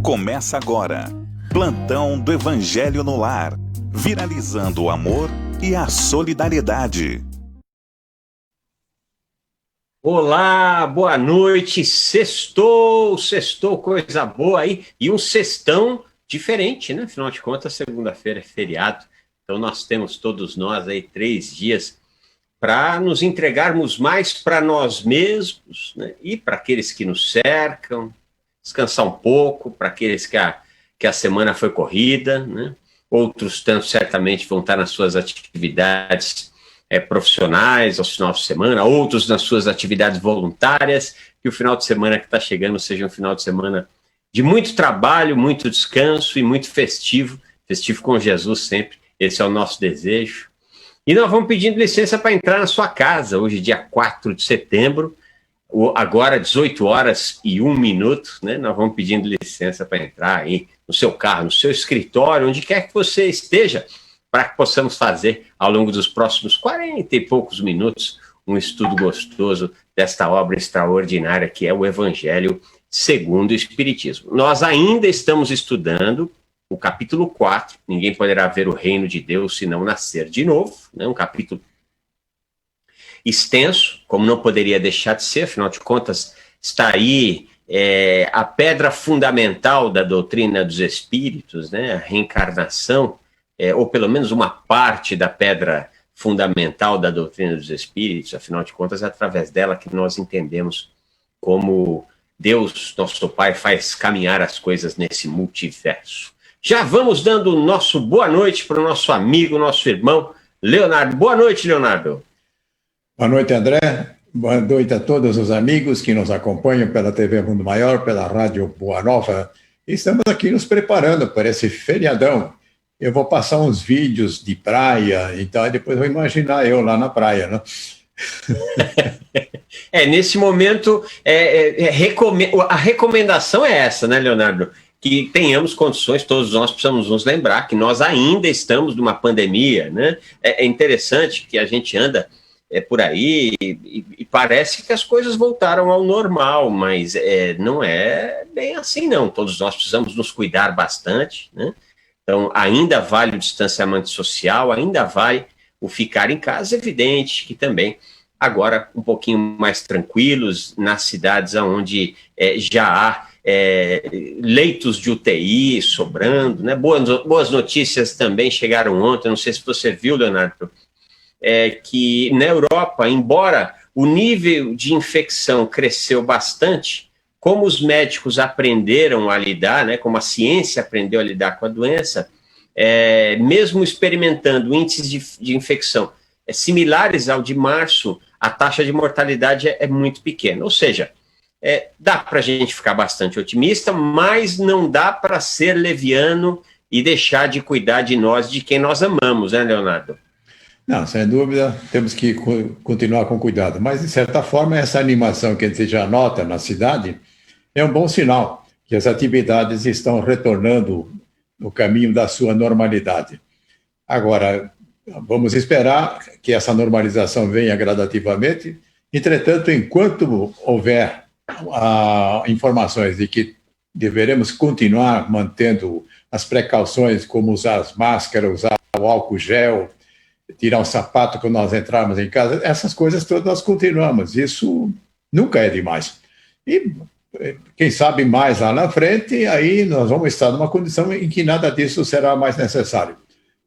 Começa agora, Plantão do Evangelho no Lar, viralizando o amor e a solidariedade. Olá, boa noite, sextou, coisa boa aí, e um sextão diferente, né? Afinal de contas, segunda-feira é feriado, então nós temos todos nós aí 3 dias para nos entregarmos mais para nós mesmos, né? E para aqueles que nos cercam, descansar um pouco, para aqueles que a semana foi corrida, né? Outros tanto certamente vão estar nas suas atividades profissionais aos finais de semana, outros nas suas atividades voluntárias, que o final de semana que está chegando seja um final de semana de muito trabalho, muito descanso e muito festivo com Jesus sempre, esse é o nosso desejo. E nós vamos pedindo licença para entrar na sua casa, hoje dia 4 de setembro, agora 18 horas e 1 minuto, né? Nós vamos pedindo licença para entrar aí no seu carro, no seu escritório, onde quer que você esteja, para que possamos fazer, ao longo dos próximos 40 e poucos minutos, um estudo gostoso desta obra extraordinária que é o Evangelho segundo o Espiritismo. Nós ainda estamos estudando o capítulo 4, Ninguém Poderá Ver o Reino de Deus Se Não Nascer de Novo, né? Um capítulo extenso, como não poderia deixar de ser, afinal de contas, está aí a pedra fundamental da doutrina dos Espíritos, né? A reencarnação, ou pelo menos uma parte da pedra fundamental da doutrina dos Espíritos, afinal de contas, é através dela que nós entendemos como Deus, nosso Pai, faz caminhar as coisas nesse multiverso. Já vamos dando o nosso boa noite para o nosso amigo, nosso irmão, Leonardo. Boa noite, Leonardo. Boa noite, André. Boa noite a todos os amigos que nos acompanham pela TV Mundo Maior, pela Rádio Boa Nova. Estamos aqui nos preparando para esse feriadão. Eu vou passar uns vídeos de praia, então depois vou imaginar eu lá na praia, né? Nesse momento, a recomendação é essa, né, Leonardo? Que tenhamos condições, todos nós precisamos nos lembrar que nós ainda estamos numa pandemia, né? É interessante que a gente anda por aí e parece que as coisas voltaram ao normal, mas não é bem assim, não. Todos nós precisamos nos cuidar bastante, né? Então, ainda vale o distanciamento social, ainda vale o ficar em casa, evidente que também, agora um pouquinho mais tranquilos, nas cidades onde já há leitos de UTI sobrando, né? Boas notícias também chegaram ontem, não sei se você viu, Leonardo, que na Europa, embora o nível de infecção cresceu bastante, como os médicos aprenderam a lidar, né, como a ciência aprendeu a lidar com a doença, mesmo experimentando índices de infecção similares ao de março, a taxa de mortalidade é muito pequena. Ou seja, dá para a gente ficar bastante otimista, mas não dá para ser leviano e deixar de cuidar de nós, de quem nós amamos, né, Leonardo? Não, sem dúvida, temos que continuar com cuidado. Mas, de certa forma, essa animação que a gente já nota na cidade é um bom sinal que as atividades estão retornando no caminho da sua normalidade. Agora, vamos esperar que essa normalização venha gradativamente. Entretanto, enquanto houver informações de que deveremos continuar mantendo as precauções, como usar as máscaras, usar o álcool gel, tirar o sapato quando nós entrarmos em casa, essas coisas todas nós continuamos. Isso nunca é demais. E quem sabe mais lá na frente, aí nós vamos estar numa condição em que nada disso será mais necessário.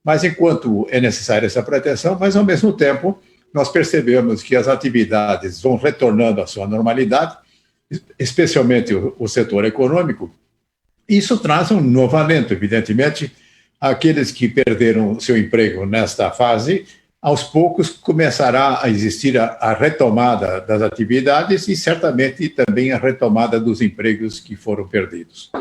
Mas enquanto é necessária essa proteção, mas ao mesmo tempo nós percebemos que as atividades vão retornando à sua normalidade, especialmente o setor econômico. Isso traz um novo alento, evidentemente. Aqueles que perderam seu emprego nesta fase, aos poucos começará a existir a retomada das atividades e certamente também a retomada dos empregos que foram perdidos.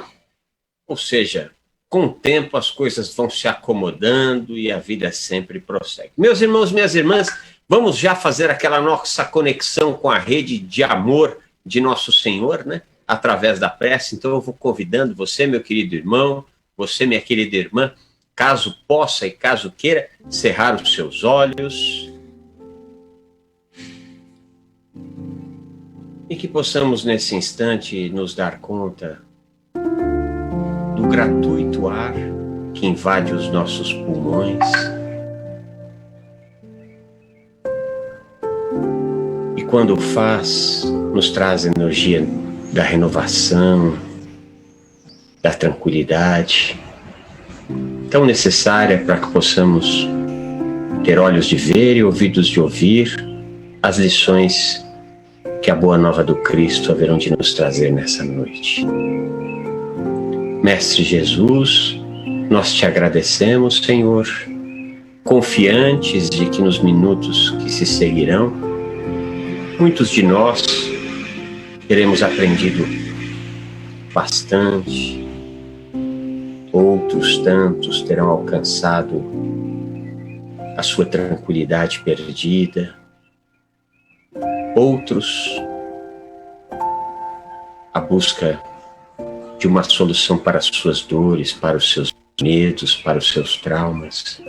Ou seja, com o tempo as coisas vão se acomodando e a vida sempre prossegue. Meus irmãos, minhas irmãs, vamos já fazer aquela nossa conexão com a rede de amor de Nosso Senhor, né? Através da prece. Então eu vou convidando você, meu querido irmão, você, minha querida irmã, caso possa e caso queira, cerrar os seus olhos e que possamos nesse instante nos dar conta do gratuito ar que invade os nossos pulmões. E quando o faz, nos traz energia da renovação, da tranquilidade, tão necessária para que possamos ter olhos de ver e ouvidos de ouvir as lições que a boa nova do Cristo haverão de nos trazer nessa noite. Mestre Jesus, nós te agradecemos, Senhor, confiantes de que nos minutos que se seguirão, muitos de nós teremos aprendido bastante, outros tantos terão alcançado a sua tranquilidade perdida, outros a busca de uma solução para as suas dores, para os seus medos, para os seus traumas.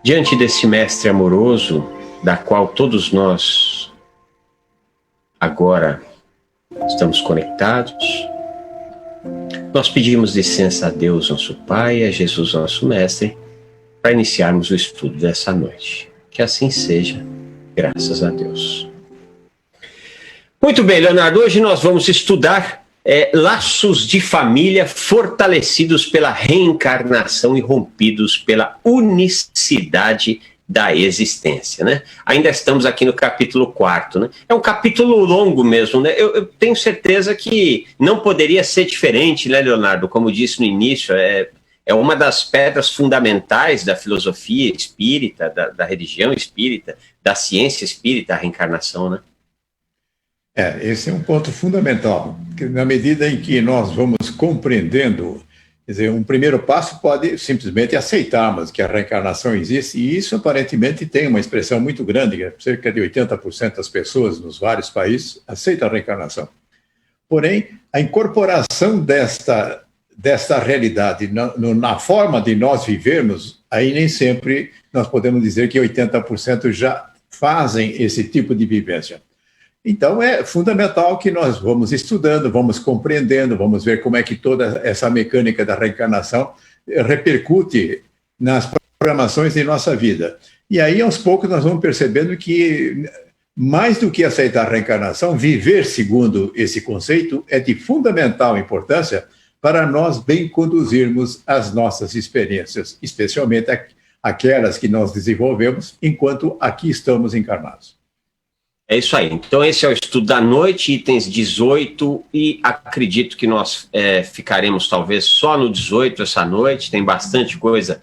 Diante desse mestre amoroso, da qual todos nós agora estamos conectados, nós pedimos licença a Deus, nosso Pai, e a Jesus, nosso Mestre, para iniciarmos o estudo dessa noite. Que assim seja, graças a Deus. Muito bem, Leonardo, hoje nós vamos estudar laços de família fortalecidos pela reencarnação e rompidos pela unicidade da existência, né? Ainda estamos aqui no capítulo 4, né? É um capítulo longo mesmo, né? Eu tenho certeza que não poderia ser diferente, né, Leonardo? Como disse no início, é uma das pedras fundamentais da filosofia espírita, da religião espírita, da ciência espírita, a reencarnação, né? Esse é um ponto fundamental, porque na medida em que nós vamos compreendendo, quer dizer, um primeiro passo pode simplesmente aceitarmos que a reencarnação existe, e isso aparentemente tem uma expressão muito grande, cerca de 80% das pessoas nos vários países aceitam a reencarnação. Porém, a incorporação desta realidade na forma de nós vivermos, aí nem sempre nós podemos dizer que 80% já fazem esse tipo de vivência. Então, é fundamental que nós vamos estudando, vamos compreendendo, vamos ver como é que toda essa mecânica da reencarnação repercute nas programações de nossa vida. E aí, aos poucos, nós vamos percebendo que, mais do que aceitar a reencarnação, viver segundo esse conceito é de fundamental importância para nós bem conduzirmos as nossas experiências, especialmente aquelas que nós desenvolvemos enquanto aqui estamos encarnados. É isso aí. Então esse é o estudo da noite, itens 18, e acredito que nós ficaremos talvez só no 18 essa noite, tem bastante coisa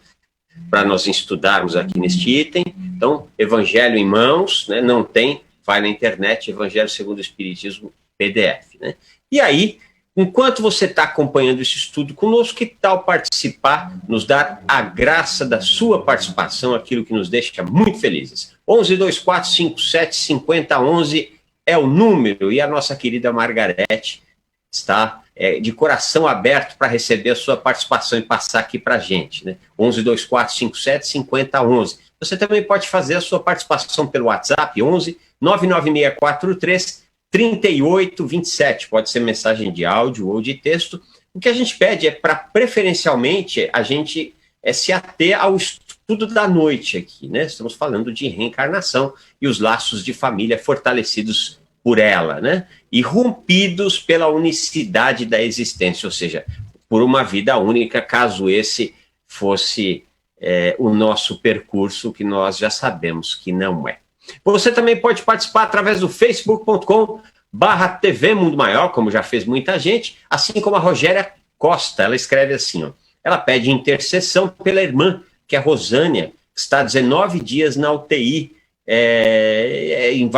para nós estudarmos aqui neste item. Então, Evangelho em Mãos, né? Não tem, vai na internet, Evangelho segundo o Espiritismo PDF, né? E aí, enquanto você está acompanhando esse estudo conosco, que tal participar, nos dar a graça da sua participação, aquilo que nos deixa muito felizes. 1124575011 é o número, e a nossa querida Margarete está de coração aberto para receber a sua participação e passar aqui para a gente, né? 1124575011. Você também pode fazer a sua participação pelo WhatsApp, 11-99643-3827. Pode ser mensagem de áudio ou de texto. O que a gente pede é para, preferencialmente, a gente se ater ao estudo da noite aqui, né? Estamos falando de reencarnação e os laços de família fortalecidos por ela, né? E rompidos pela unicidade da existência, ou seja, por uma vida única, caso esse fosse o nosso percurso, que nós já sabemos que não é. Você também pode participar através do facebook.com/TV Mundo Maior, como já fez muita gente, assim como a Rogéria Costa. Ela escreve assim, ó, ela pede intercessão pela irmã, que é a Rosânia, que está há 19 dias na UTI, em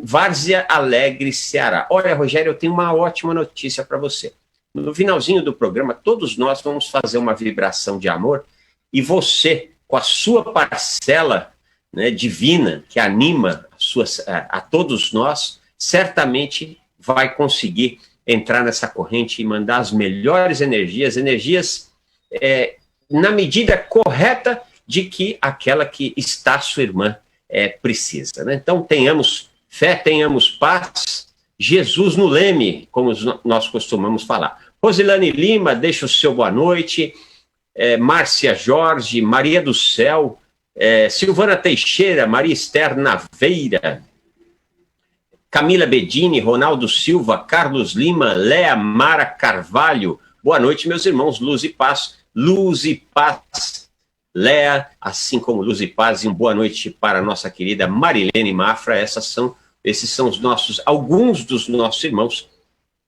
Várzea Alegre, Ceará. Olha, Rogéria, eu tenho uma ótima notícia para você. No finalzinho do programa, todos nós vamos fazer uma vibração de amor, e você, com a sua parcela, né, divina, que anima a todos nós, certamente vai conseguir entrar nessa corrente e mandar as melhores energias na medida correta de que aquela que está sua irmã precisa, né? Então tenhamos fé, tenhamos paz, Jesus no Leme, como nós costumamos falar. Rosilane Lima, deixa o seu boa noite. Márcia Jorge, Maria do Céu, Silvana Teixeira, Maria Esther Naveira, Camila Bedini, Ronaldo Silva, Carlos Lima, Léa Mara Carvalho. Boa noite, meus irmãos, luz e paz. Luz e paz, Léa, assim como luz e paz, e uma boa noite para a nossa querida Marilene Mafra. Esses são alguns dos nossos irmãos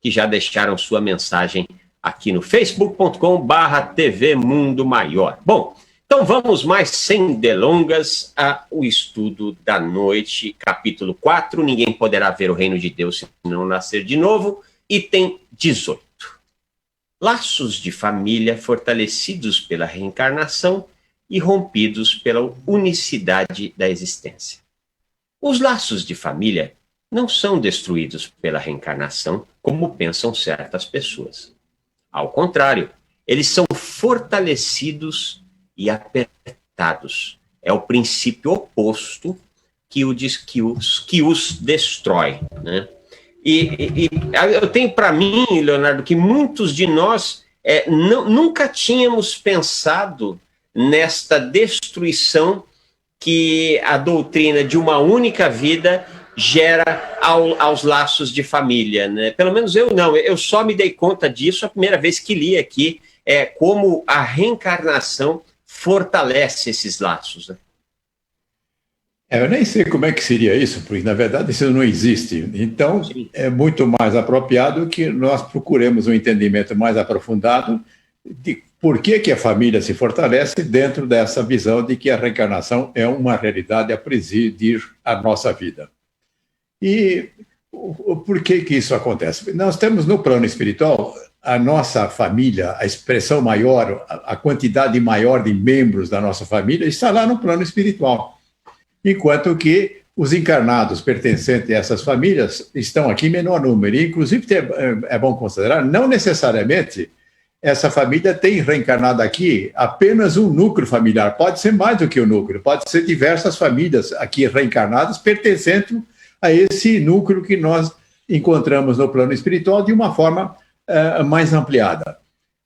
que já deixaram sua mensagem aqui no facebook.com/TV Mundo Maior. Bom, então vamos mais sem delongas ao estudo da noite, capítulo 4, ninguém poderá ver o reino de Deus se não nascer de novo, item 18. Laços de família fortalecidos pela reencarnação e rompidos pela unicidade da existência. Os laços de família não são destruídos pela reencarnação, como pensam certas pessoas. Ao contrário, eles são fortalecidos e apertados. É o princípio oposto que os destrói, né? E eu tenho para mim, Leonardo, que muitos de nós nunca tínhamos pensado nesta destruição que a doutrina de uma única vida gera aos laços de família, né? Pelo menos eu não, eu só me dei conta disso a primeira vez que li aqui, como a reencarnação fortalece esses laços, né? Eu nem sei como é que seria isso, porque na verdade isso não existe. Então, sim, é muito mais apropriado que nós procuremos um entendimento mais aprofundado de por que a família se fortalece dentro dessa visão de que a reencarnação é uma realidade a presidir a nossa vida. E por que isso acontece? Nós temos no plano espiritual a nossa família, a expressão maior, a quantidade maior de membros da nossa família está lá no plano espiritual. Enquanto que os encarnados pertencentes a essas famílias estão aqui em menor número. E, inclusive, é bom considerar, não necessariamente essa família tem reencarnado aqui apenas um núcleo familiar. Pode ser mais do que um núcleo, pode ser diversas famílias aqui reencarnadas pertencentes a esse núcleo que nós encontramos no plano espiritual de uma forma mais ampliada.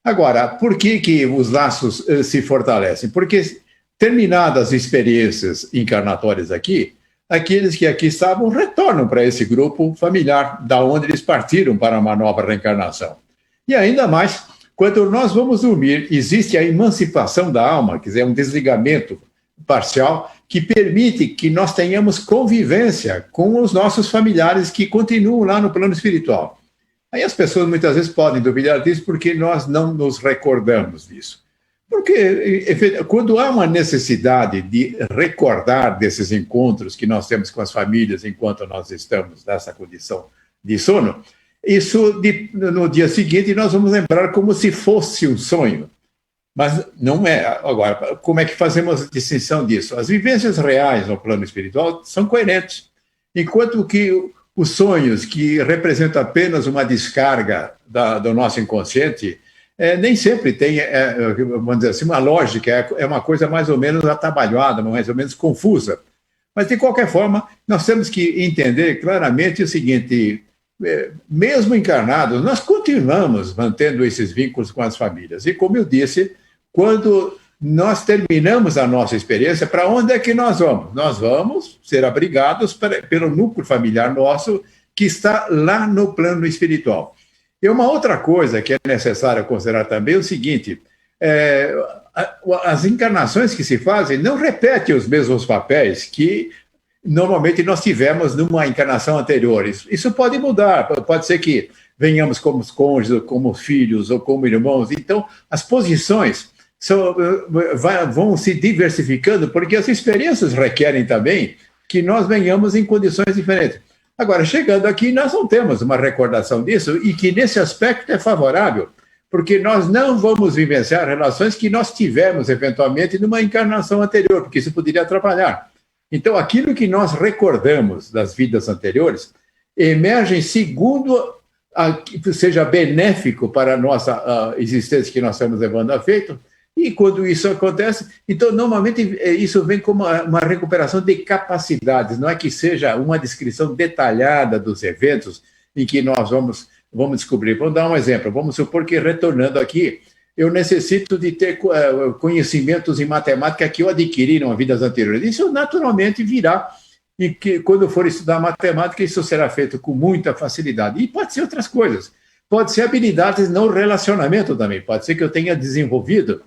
Agora, por que os laços se fortalecem? Porque, terminadas as experiências encarnatórias aqui, aqueles que aqui estavam retornam para esse grupo familiar, da onde eles partiram para uma nova reencarnação. E ainda mais, quando nós vamos dormir, existe a emancipação da alma, quer dizer, um desligamento parcial, que permite que nós tenhamos convivência com os nossos familiares que continuam lá no plano espiritual. Aí as pessoas muitas vezes podem duvidar disso porque nós não nos recordamos disso. Porque quando há uma necessidade de recordar desses encontros que nós temos com as famílias enquanto nós estamos nessa condição de sono, isso no dia seguinte nós vamos lembrar como se fosse um sonho. Mas não é. Agora, como é que fazemos a distinção disso? As vivências reais no plano espiritual são coerentes, enquanto que os sonhos, que representam apenas uma descarga do nosso inconsciente, nem sempre tem, vamos dizer assim, uma lógica, é uma coisa mais ou menos atabalhada, mais ou menos confusa. Mas, de qualquer forma, nós temos que entender claramente o seguinte: mesmo encarnados, nós continuamos mantendo esses vínculos com as famílias. E, como eu disse, quando nós terminamos a nossa experiência, para onde é que nós vamos? Nós vamos ser abrigados pelo núcleo familiar nosso que está lá no plano espiritual. E uma outra coisa que é necessário considerar também é o seguinte: as encarnações que se fazem não repetem os mesmos papéis que normalmente nós tivemos numa encarnação anterior. Isso pode mudar, pode ser que venhamos como cônjuges, como filhos ou como irmãos. Então, as posições vão se diversificando, porque as experiências requerem também que nós venhamos em condições diferentes. Agora, chegando aqui, nós não temos uma recordação disso, e que nesse aspecto é favorável, porque nós não vamos vivenciar relações que nós tivemos, eventualmente, numa encarnação anterior, porque isso poderia atrapalhar. Então, aquilo que nós recordamos das vidas anteriores emerge segundo que seja benéfico para a nossa existência que nós estamos levando a feito. E quando isso acontece, então, normalmente, isso vem como uma recuperação de capacidades, não é que seja uma descrição detalhada dos eventos em que nós vamos descobrir. Vamos dar um exemplo. Vamos supor que, retornando aqui, eu necessito de ter conhecimentos em matemática que eu adquiri em vidas anteriores. Isso naturalmente virá, e que quando for estudar matemática, isso será feito com muita facilidade. E pode ser outras coisas. Pode ser habilidades no relacionamento também. Pode ser que eu tenha desenvolvido,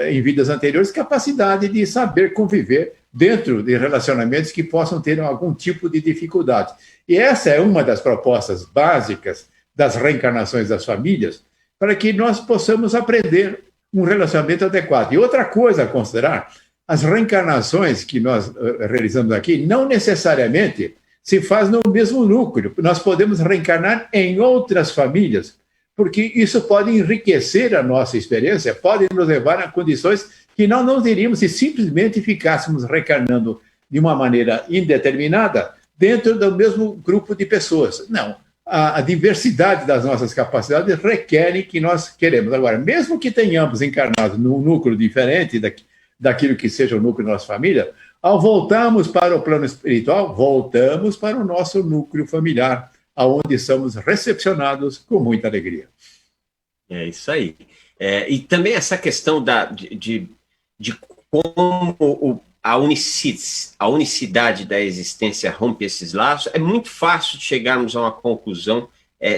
em vidas anteriores, capacidade de saber conviver dentro de relacionamentos que possam ter algum tipo de dificuldade. E essa é uma das propostas básicas das reencarnações das famílias, para que nós possamos aprender um relacionamento adequado. E outra coisa a considerar, as reencarnações que nós realizamos aqui, não necessariamente se faz no mesmo núcleo. Nós podemos reencarnar em outras famílias, porque isso pode enriquecer a nossa experiência, pode nos levar a condições que nós não teríamos se simplesmente ficássemos reencarnando de uma maneira indeterminada dentro do mesmo grupo de pessoas. Não. A diversidade das nossas capacidades requer que nós queremos. Agora, mesmo que tenhamos encarnado num núcleo diferente daquilo que seja o núcleo da nossa família, ao voltarmos para o plano espiritual, voltamos para o nosso núcleo familiar, onde somos recepcionados com muita alegria. É isso aí. E também essa questão de como a unicidade da existência rompe esses laços, é muito fácil de chegarmos a uma conclusão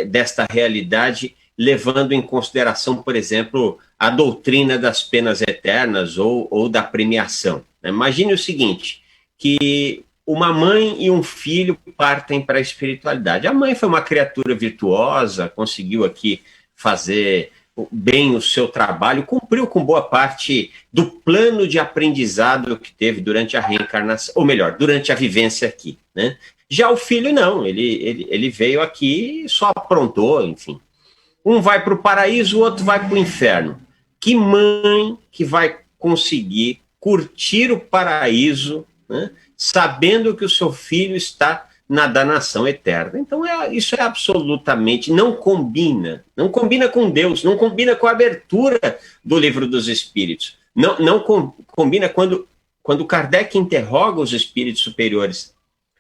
desta realidade, levando em consideração, por exemplo, a doutrina das penas eternas ou da premiação. Imagine o seguinte, que uma mãe e um filho partem para a espiritualidade. A mãe foi uma criatura virtuosa, conseguiu aqui fazer bem o seu trabalho, cumpriu com boa parte do plano de aprendizado que teve durante a reencarnação, ou melhor, durante a vivência aqui, né? Já o filho não, ele veio aqui e só aprontou, enfim. Um vai para o paraíso, o outro vai para o inferno. Que mãe que vai conseguir curtir o paraíso, né, sabendo que o seu filho está na danação eterna? Então, isso é absolutamente, não combina com Deus, não combina com a abertura do Livro dos Espíritos, não combina quando Kardec interroga os espíritos superiores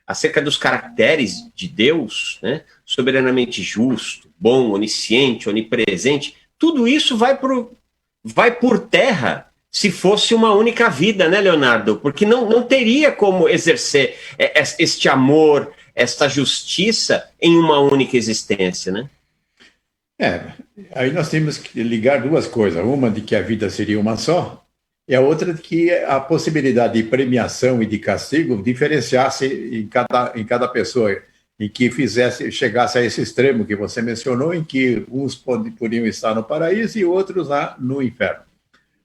acerca dos caracteres de Deus, né, soberanamente justo, bom, onisciente, onipresente. Tudo isso vai por terra se fosse uma única vida, né, Leonardo? Porque não teria como exercer este amor, esta justiça em uma única existência, né? Aí nós temos que ligar duas coisas. Uma de que a vida seria uma só, e a outra de que a possibilidade de premiação e de castigo diferenciasse em cada pessoa, em que chegasse a esse extremo que você mencionou, em que uns podiam estar no paraíso e outros lá no inferno.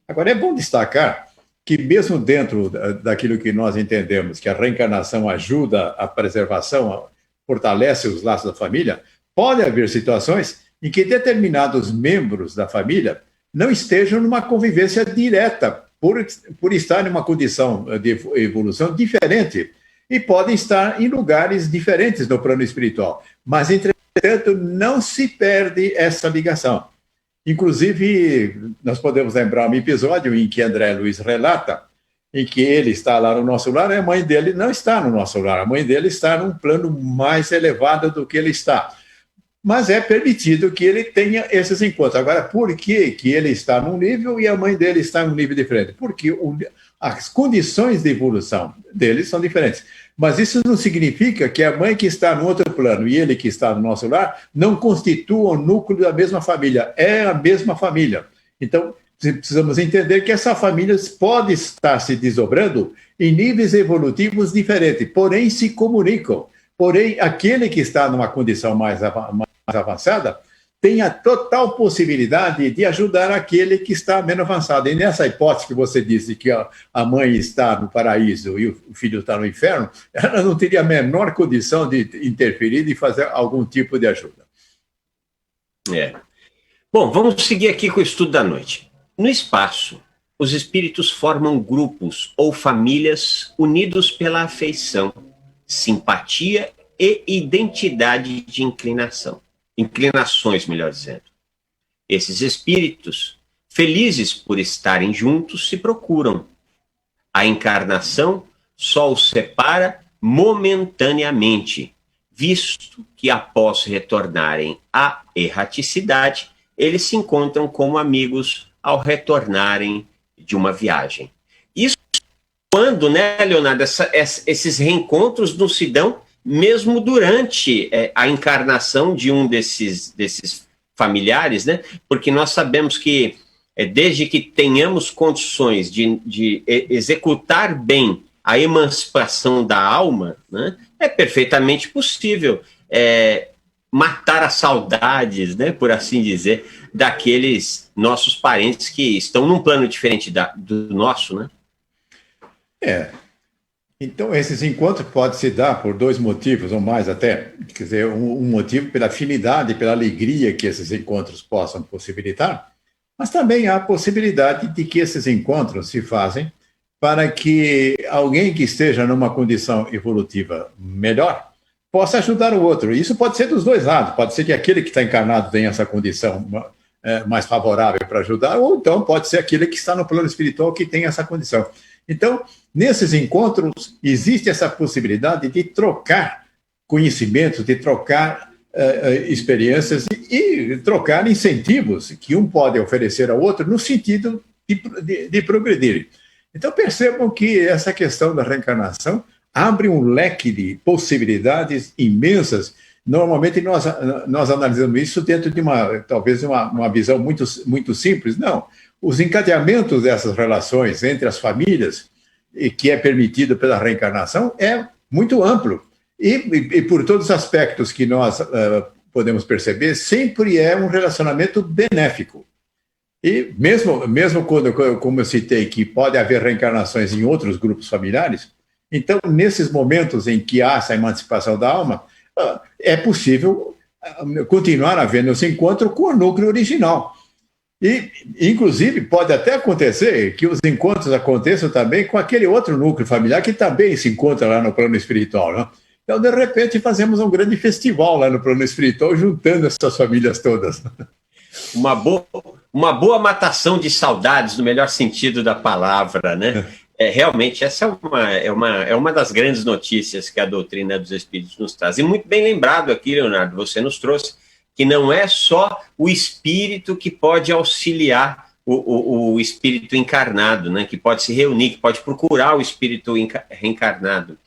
Agora, é bom destacar que mesmo dentro daquilo que nós entendemos, que a reencarnação ajuda a preservação, fortalece os laços da família, pode haver situações em que determinados membros da família não estejam numa convivência direta, por estar em uma condição de evolução diferente, e podem estar em lugares diferentes no plano espiritual. Mas, entretanto, não se perde essa ligação. Inclusive, nós podemos lembrar um episódio em que André Luiz relata, em que ele está lá no nosso lar, e a mãe dele não está no nosso lar, a mãe dele está num plano mais elevado do que ele está. Mas é permitido que ele tenha esses encontros. Agora, por que ele está num nível e a mãe dele está num nível diferente? Porque as condições de evolução deles são diferentes. Mas isso não significa que a mãe que está no outro plano e ele que está no nosso lar não constituam o núcleo da mesma família. É a mesma família. Então, precisamos entender que essa família pode estar se desdobrando em níveis evolutivos diferentes, porém se comunicam. Porém, aquele que está numa condição mais avançada tem a total possibilidade de ajudar aquele que está menos avançado. E nessa hipótese que você disse que a mãe está no paraíso e o filho está no inferno, ela não teria a menor condição de interferir, de fazer algum tipo de ajuda. Bom, vamos seguir aqui com o estudo da noite. No espaço, os espíritos formam grupos ou famílias unidos pela afeição, simpatia e identidade de inclinações, melhor dizendo. Esses espíritos, felizes por estarem juntos, se procuram. A encarnação só os separa momentaneamente, visto que após retornarem à erraticidade, eles se encontram como amigos ao retornarem de uma viagem. Isso quando, né, Leonardo, esses reencontros não se dão mesmo durante a encarnação de um desses familiares, né? Porque nós sabemos que desde que tenhamos condições de executar bem a emancipação da alma, né, é perfeitamente possível matar as saudades, né, por assim dizer, daqueles nossos parentes que estão num plano diferente do nosso, né? Então, esses encontros podem se dar por dois motivos, ou mais até. Quer dizer, um motivo pela afinidade, pela alegria que esses encontros possam possibilitar, mas também há a possibilidade de que esses encontros se fazem para que alguém que esteja numa condição evolutiva melhor possa ajudar o outro. Isso pode ser dos dois lados, pode ser que aquele que está encarnado tenha essa condição mais favorável para ajudar, ou então pode ser aquele que está no plano espiritual que tem essa condição. Então, nesses encontros, existe essa possibilidade de trocar conhecimentos, de trocar experiências e trocar incentivos que um pode oferecer ao outro no sentido de progredir. Então, percebam que essa questão da reencarnação abre um leque de possibilidades imensas. Normalmente, nós analisamos isso dentro de talvez uma visão muito, muito simples. Não. Os encadeamentos dessas relações entre as famílias, que é permitido pela reencarnação, é muito amplo. E por todos os aspectos que nós podemos perceber, sempre é um relacionamento benéfico. E mesmo quando, como eu citei, que pode haver reencarnações em outros grupos familiares, então, nesses momentos em que há essa emancipação da alma, é possível continuar havendo esse encontro com o núcleo original. E, inclusive, pode até acontecer que os encontros aconteçam também com aquele outro núcleo familiar que também se encontra lá no plano espiritual, né? Então, de repente, fazemos um grande festival lá no plano espiritual, juntando essas famílias todas. Uma boa matação de saudades, no melhor sentido da palavra, né? Realmente, essa é uma das grandes notícias que a doutrina dos espíritos nos traz. E muito bem lembrado aqui, Leonardo, você nos trouxe que não é só o espírito que pode auxiliar o espírito encarnado, né? Que pode se reunir, que pode procurar o espírito reencarnado.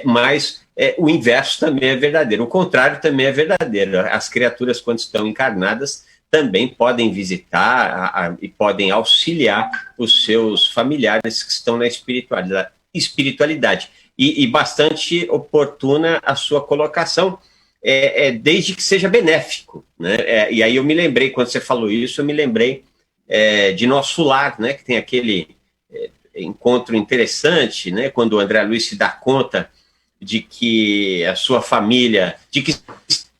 Mas o inverso também é verdadeiro, o contrário também é verdadeiro. As criaturas, quando estão encarnadas, também podem visitar e podem auxiliar os seus familiares que estão na espiritualidade. E bastante oportuna a sua colocação, desde que seja benéfico, né? E aí eu me lembrei, quando você falou isso, eu me lembrei de Nosso Lar, né? Que tem aquele encontro interessante, né? Quando o André Luiz se dá conta de que a sua família, de que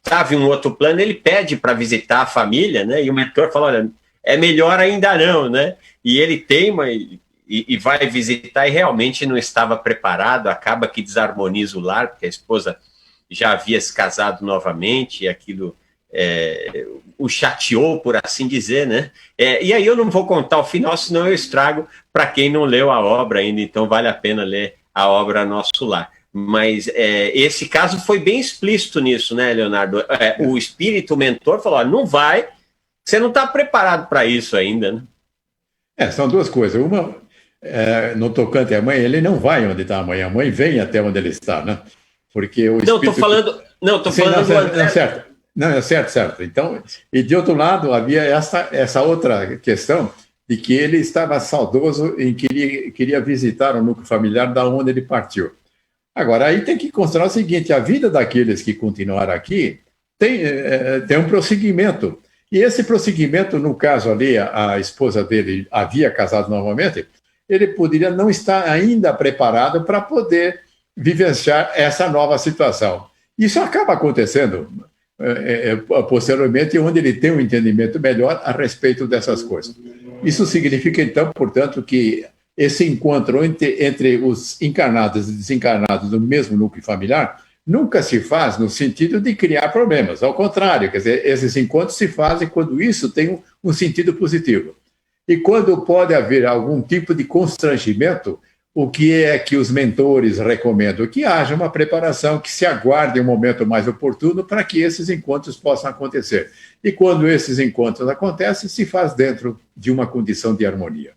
estava em um outro plano, ele pede para visitar a família, né? E o mentor fala, olha, é melhor ainda não, né? E ele teima e vai visitar e realmente não estava preparado, acaba que desarmoniza o lar, porque a esposa já havia se casado novamente e aquilo o chateou, por assim dizer, né? E aí eu não vou contar o final, senão eu estrago para quem não leu a obra ainda, então vale a pena ler a obra Nosso Lar. Mas esse caso foi bem explícito nisso, né, Leonardo? O espírito mentor falou, não vai, você não está preparado para isso ainda, né? São duas coisas. Uma, no tocante à mãe, ele não vai onde está a mãe vem até onde ele está, né? Porque o espírito... Estou falando do André. Certo. Não, certo. Então, e de outro lado, havia essa outra questão de que ele estava saudoso e queria visitar o núcleo familiar da onde ele partiu. Agora, aí tem que considerar o seguinte, a vida daqueles que continuaram aqui tem um prosseguimento. E esse prosseguimento, no caso ali, a esposa dele havia casado novamente, ele poderia não estar ainda preparado para poder vivenciar essa nova situação. Isso acaba acontecendo posteriormente, onde ele tem um entendimento melhor a respeito dessas coisas. Isso significa, então, portanto, que esse encontro entre os encarnados e desencarnados do mesmo núcleo familiar nunca se faz no sentido de criar problemas. Ao contrário, quer dizer, esses encontros se fazem quando isso tem um sentido positivo. E quando pode haver algum tipo de constrangimento, o que é que os mentores recomendam? Que haja uma preparação, que se aguarde um momento mais oportuno para que esses encontros possam acontecer. E quando esses encontros acontecem, se faz dentro de uma condição de harmonia.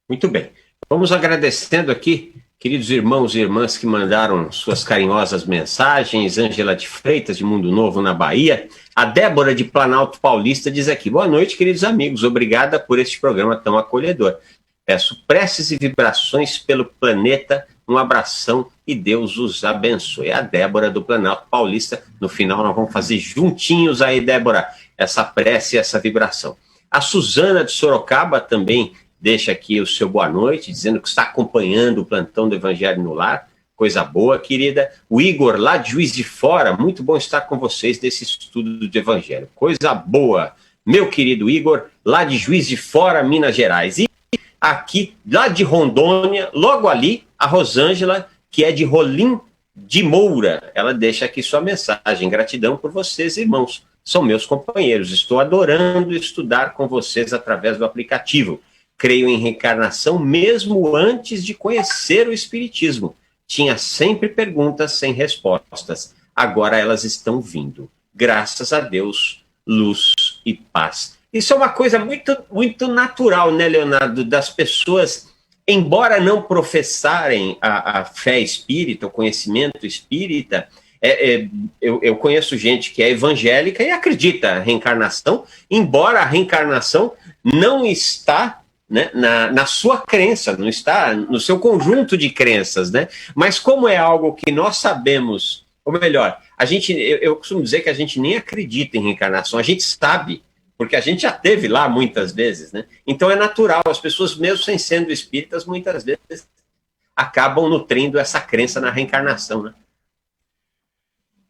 Muito bem. Vamos agradecendo aqui, queridos irmãos e irmãs que mandaram suas carinhosas mensagens. Ângela de Freitas, de Mundo Novo, na Bahia. A Débora, de Planalto Paulista, diz aqui: boa noite, queridos amigos. Obrigada por este programa tão acolhedor. Peço preces e vibrações pelo planeta. Um abração e Deus os abençoe. A Débora, do Planalto Paulista. No final, nós vamos fazer juntinhos aí, Débora, essa prece e essa vibração. A Suzana, de Sorocaba, também deixa aqui o seu boa noite, dizendo que está acompanhando o plantão do Evangelho no Lar. Coisa boa, querida. O Igor, lá de Juiz de Fora, muito bom estar com vocês nesse estudo do Evangelho. Coisa boa, meu querido Igor, lá de Juiz de Fora, Minas Gerais. E aqui, lá de Rondônia, logo ali, a Rosângela, que é de Rolim de Moura. Ela deixa aqui sua mensagem. Gratidão por vocês, irmãos. São meus companheiros. Estou adorando estudar com vocês através do aplicativo. Creio em reencarnação mesmo antes de conhecer o Espiritismo. Tinha sempre perguntas sem respostas. Agora elas estão vindo. Graças a Deus, luz e paz. Isso é uma coisa muito, muito natural, né, Leonardo? Das pessoas, embora não professarem a fé espírita, o conhecimento espírita, eu conheço gente que é evangélica e acredita na reencarnação, embora a reencarnação não está, né, na sua crença, não está no seu conjunto de crenças, né? Mas como é algo que nós sabemos, ou melhor, eu costumo dizer que a gente nem acredita em reencarnação, a gente sabe, porque a gente já teve lá muitas vezes, né? Então é natural, as pessoas, mesmo sem sendo espíritas, muitas vezes acabam nutrindo essa crença na reencarnação, né?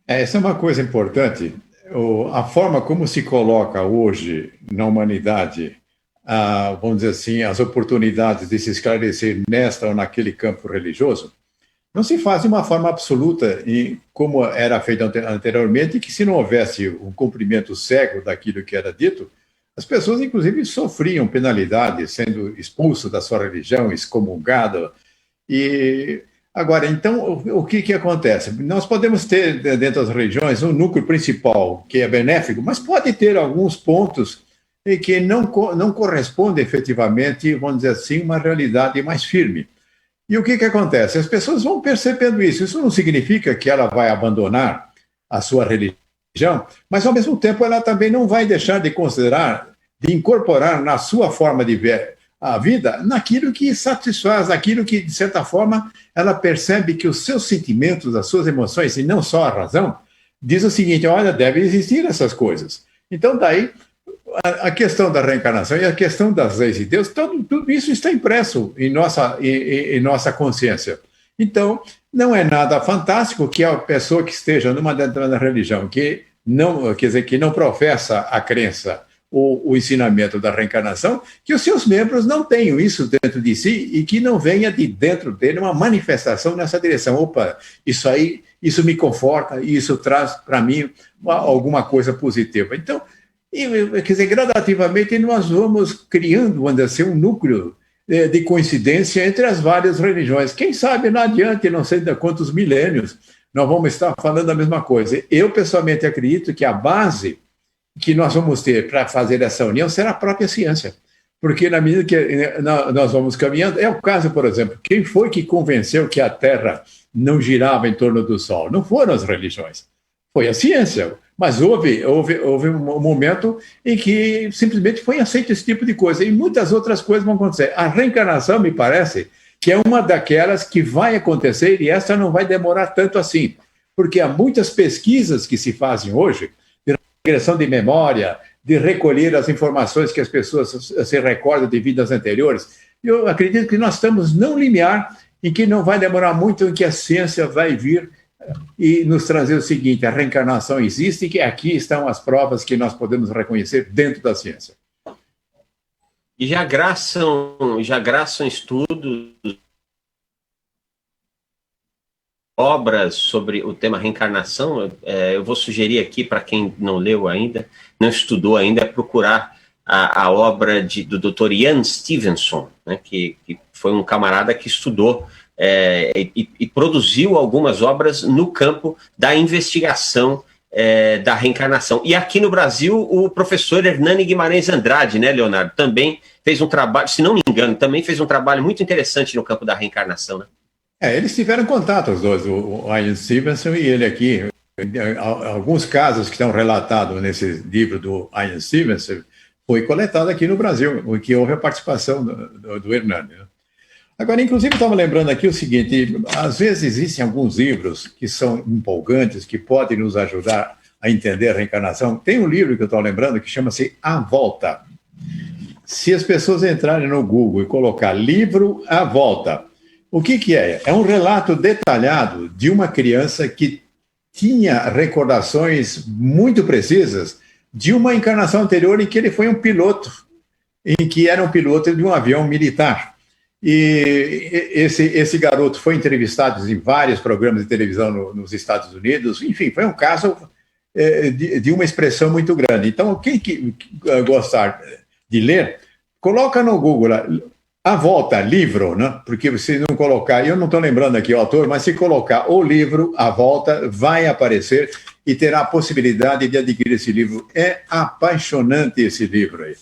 Essa é uma coisa importante. A forma como se coloca hoje na humanidade, vamos dizer assim, as oportunidades de se esclarecer nesta ou naquele campo religioso, não se faz de uma forma absoluta, e como era feito anteriormente, que se não houvesse um cumprimento cego daquilo que era dito, as pessoas, inclusive, sofriam penalidades, sendo expulsas da sua religião, excomungadas. E agora, então, o que acontece? Nós podemos ter, dentro das religiões, um núcleo principal que é benéfico, mas pode ter alguns pontos que não correspondem efetivamente, vamos dizer assim, uma realidade mais firme. E o que acontece? As pessoas vão percebendo isso. Isso não significa que ela vai abandonar a sua religião, mas, ao mesmo tempo, ela também não vai deixar de considerar, de incorporar na sua forma de ver a vida, naquilo que satisfaz, naquilo que, de certa forma, ela percebe que os seus sentimentos, as suas emoções, e não só a razão, diz o seguinte: olha, devem existir essas coisas. Então, daí, a questão da reencarnação e a questão das leis de Deus, tudo isso está impresso em nossa consciência. Então, não é nada fantástico que a pessoa que esteja numa determinada religião, que não, quer dizer, que não professa a crença ou o ensinamento da reencarnação, que os seus membros não tenham isso dentro de si e que não venha de dentro dele uma manifestação nessa direção. Opa, isso me conforta, e isso traz para mim alguma coisa positiva. Então, quer dizer, gradativamente nós vamos criando, vamos dizer, um núcleo de coincidência entre as várias religiões. Quem sabe, lá adiante, não sei de quantos milênios, nós vamos estar falando a mesma coisa. Eu, pessoalmente, acredito que a base que nós vamos ter para fazer essa união será a própria ciência. Porque, na medida que nós vamos caminhando, é o caso, por exemplo, quem foi que convenceu que a Terra não girava em torno do Sol? Não foram as religiões, foi a ciência. Mas houve um momento em que simplesmente foi aceito esse tipo de coisa, e muitas outras coisas vão acontecer. A reencarnação, me parece, que é uma daquelas que vai acontecer, e essa não vai demorar tanto assim, porque há muitas pesquisas que se fazem hoje, de regressão de memória, de recolher as informações que as pessoas se recordam de vidas anteriores. Eu acredito que nós estamos num limiar em que não vai demorar muito, em que a ciência vai vir e nos trazer o seguinte: a reencarnação existe, e que aqui estão as provas que nós podemos reconhecer dentro da ciência. E já graçam estudos, obras sobre o tema reencarnação. Eu vou sugerir aqui, para quem não leu ainda, não estudou ainda, procurar a obra do Dr. Ian Stevenson, né, que foi um camarada que estudou e produziu algumas obras no campo da investigação da reencarnação. E aqui no Brasil, o professor Hernani Guimarães Andrade, né, Leonardo, também fez um trabalho, se não me engano, também fez um trabalho muito interessante no campo da reencarnação, né? Eles tiveram contato, os dois, o Ian Stevenson e ele aqui. Alguns casos que estão relatados nesse livro do Ian Stevenson foi coletado aqui no Brasil, em que houve a participação do Hernani, né? Agora, inclusive, estava lembrando aqui o seguinte, às vezes existem alguns livros que são empolgantes, que podem nos ajudar a entender a reencarnação. Tem um livro que eu estou lembrando que chama-se A Volta. Se as pessoas entrarem no Google e colocar livro A Volta, o que é? É um relato detalhado de uma criança que tinha recordações muito precisas de uma encarnação anterior em que ele foi um piloto, em que era um piloto de um avião militar. E esse garoto foi entrevistado em vários programas de televisão nos Estados Unidos. Enfim, foi um caso de uma expressão muito grande. Então, quem gostar de ler, coloca no Google A Volta, livro, né? Porque se não colocar, eu não estou lembrando aqui o autor, mas se colocar o livro A Volta, vai aparecer e terá a possibilidade de adquirir esse livro. É apaixonante esse livro aí,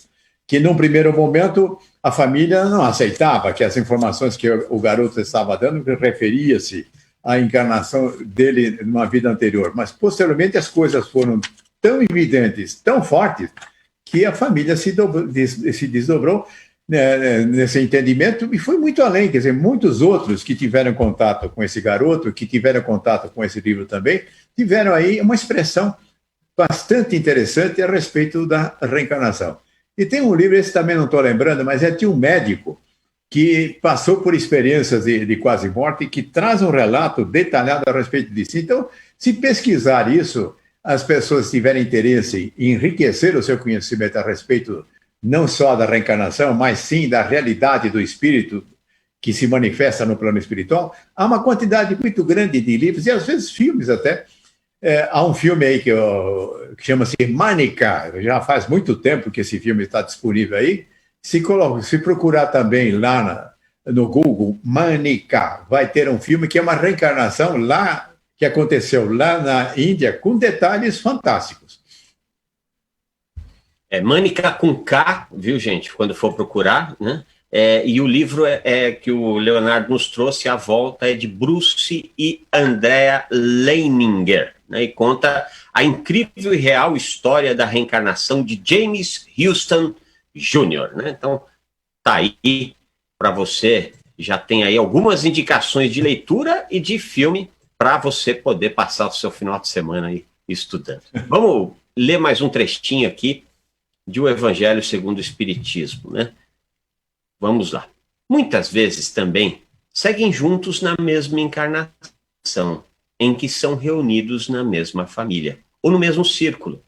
que num primeiro momento a família não aceitava que as informações que o garoto estava dando referia-se à encarnação dele numa vida anterior, mas posteriormente as coisas foram tão evidentes, tão fortes, que a família se desdobrou nesse entendimento e foi muito além, quer dizer, muitos outros que tiveram contato com esse garoto, que tiveram contato com esse livro também, tiveram aí uma expressão bastante interessante a respeito da reencarnação. E tem um livro, esse também não estou lembrando, mas é de um médico que passou por experiências de quase morte e que traz um relato detalhado a respeito disso. Então, se pesquisar isso, as pessoas tiverem interesse em enriquecer o seu conhecimento a respeito não só da reencarnação, mas sim da realidade do espírito que se manifesta no plano espiritual, há uma quantidade muito grande de livros e às vezes filmes até. Há um filme aí que chama-se Mânica, já faz muito tempo que esse filme está disponível aí. Se procurar também lá no Google, Mânica, vai ter um filme que é uma reencarnação lá, que aconteceu lá na Índia, com detalhes fantásticos. Mânica com K, viu, gente, quando for procurar, né? E o livro que o Leonardo nos trouxe, A Volta, é de Bruce e Andrea Leininger, né, e conta a incrível e real história da reencarnação de James Houston Jr., né? Então, tá aí para você, já tem aí algumas indicações de leitura e de filme para você poder passar o seu final de semana aí estudando. Vamos ler mais um trechinho aqui de O Evangelho segundo o Espiritismo, né? Vamos lá. Muitas vezes também seguem juntos na mesma encarnação, em que são reunidos na mesma família, ou no mesmo círculo,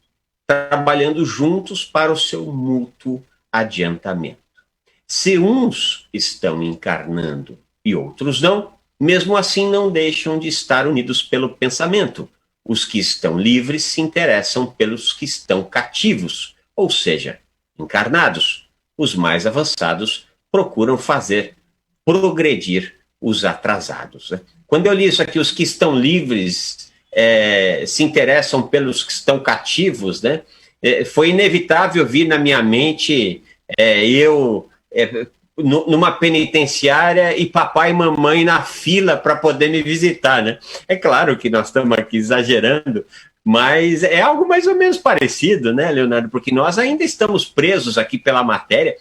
trabalhando juntos para o seu mútuo adiantamento. Se uns estão encarnando e outros não, mesmo assim não deixam de estar unidos pelo pensamento. Os que estão livres se interessam pelos que estão cativos, ou seja, encarnados. Os mais avançados procuram fazer progredir os atrasados, né? Quando eu li isso aqui, os que estão livres se interessam pelos que estão cativos, né? Foi inevitável vir na minha mente numa penitenciária e papai e mamãe na fila para poder me visitar, né? É claro que nós estamos aqui exagerando, mas é algo mais ou menos parecido, né, Leonardo? Porque nós ainda estamos presos aqui pela matéria,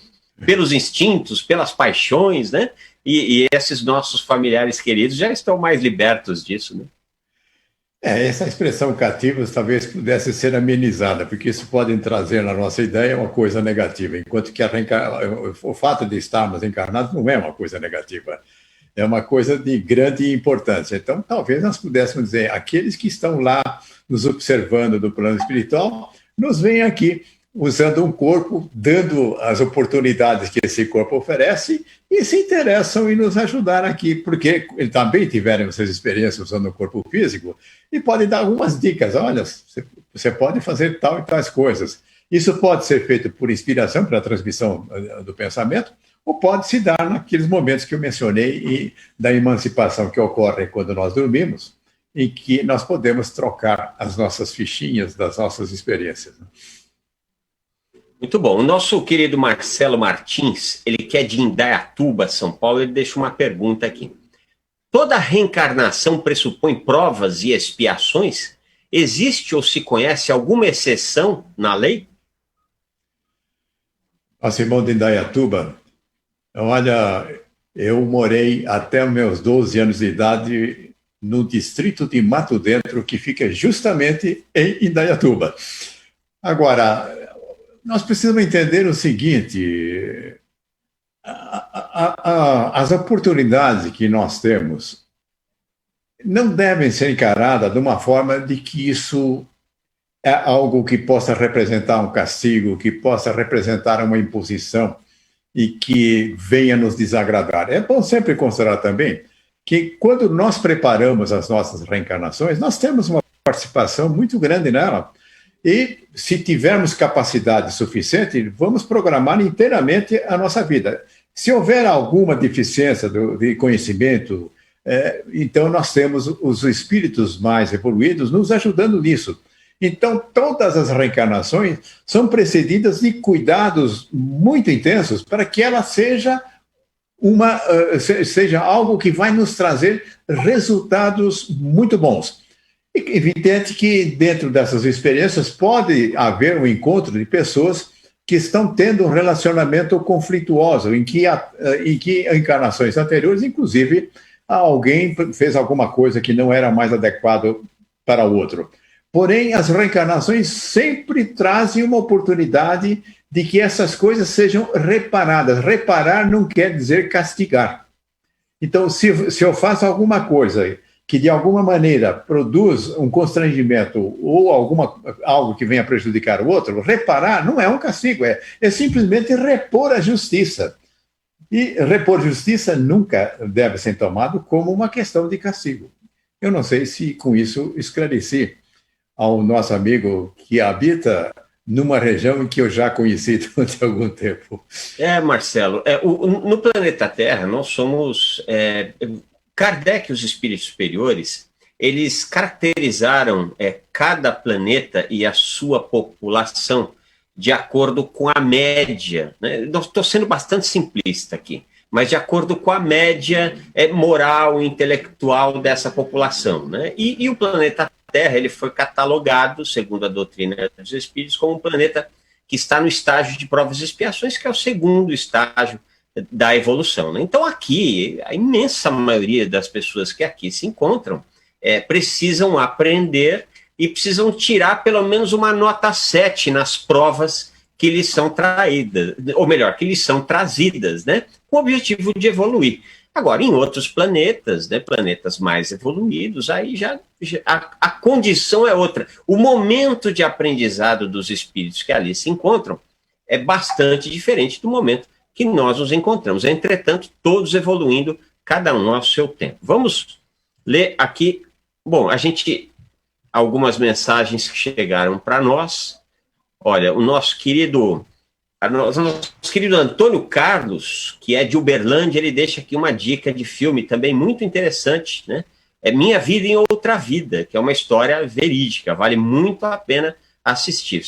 pelos instintos, pelas paixões, né? E esses nossos familiares queridos já estão mais libertos disso, né? Essa expressão cativos talvez pudesse ser amenizada, porque isso pode trazer na nossa ideia uma coisa negativa, enquanto que o fato de estarmos encarnados não é uma coisa negativa, é uma coisa de grande importância. Então, talvez nós pudéssemos dizer, aqueles que estão lá nos observando do plano espiritual, nos veem aqui usando um corpo, dando as oportunidades que esse corpo oferece e se interessam em nos ajudar aqui, porque eles também tiveram essas experiências usando o corpo físico e podem dar algumas dicas. Olha, você pode fazer tal e tais coisas. Isso pode ser feito por inspiração, pela transmissão do pensamento, ou pode se dar naqueles momentos que eu mencionei e da emancipação que ocorre quando nós dormimos, em que nós podemos trocar as nossas fichinhas das nossas experiências. Muito bom. O nosso querido Marcelo Martins, ele que é de Indaiatuba, São Paulo, ele deixa uma pergunta aqui. Toda reencarnação pressupõe provas e expiações? Existe ou se conhece alguma exceção na lei? Nosso irmão de Indaiatuba, olha, eu morei até os meus 12 anos de idade no distrito de Mato Dentro, que fica justamente em Indaiatuba. Agora, nós precisamos entender o seguinte: as oportunidades que nós temos não devem ser encaradas de uma forma de que isso é algo que possa representar um castigo, que possa representar uma imposição e que venha nos desagradar. É bom sempre considerar também que quando nós preparamos as nossas reencarnações, nós temos uma participação muito grande nela. E se tivermos capacidade suficiente, vamos programar inteiramente a nossa vida. Se houver alguma deficiência de conhecimento, então nós temos os espíritos mais evoluídos nos ajudando nisso. Então, todas as reencarnações são precedidas de cuidados muito intensos para que ela seja algo que vai nos trazer resultados muito bons. É evidente que dentro dessas experiências pode haver um encontro de pessoas que estão tendo um relacionamento conflituoso, em que encarnações anteriores, inclusive, alguém fez alguma coisa que não era mais adequado para o outro. Porém, as reencarnações sempre trazem uma oportunidade de que essas coisas sejam reparadas. Reparar não quer dizer castigar. Então, se eu faço alguma coisa que de alguma maneira produz um constrangimento ou algo que venha prejudicar o outro, reparar não é um castigo, é simplesmente repor a justiça. E repor justiça nunca deve ser tomado como uma questão de castigo. Eu não sei se com isso esclareci ao nosso amigo que habita numa região em que eu já conheci durante algum tempo. Marcelo, no planeta Terra nós somos... Kardec e os espíritos superiores, eles caracterizaram cada planeta e a sua população de acordo com a média, né? Estou sendo bastante simplista aqui, mas de acordo com a média moral e intelectual dessa população, né? E o planeta Terra ele foi catalogado, segundo a doutrina dos espíritos, como um planeta que está no estágio de provas e expiações, que é o segundo estágio da evolução, né? Então aqui, a imensa maioria das pessoas que aqui se encontram precisam aprender e precisam tirar pelo menos uma nota 7 nas provas que lhes são traídas, ou melhor, que lhes são trazidas, né? Com o objetivo de evoluir. Agora, em outros planetas, né, planetas mais evoluídos, aí já a condição é outra. O momento de aprendizado dos espíritos que ali se encontram é bastante diferente do momento que nós nos encontramos. Entretanto, todos evoluindo, cada um ao seu tempo. Vamos ler aqui, algumas mensagens que chegaram para nós. Olha, o nosso querido Antônio Carlos, que é de Uberlândia, ele deixa aqui uma dica de filme também muito interessante, né? É Minha Vida em Outra Vida, que é uma história verídica, vale muito a pena assistir.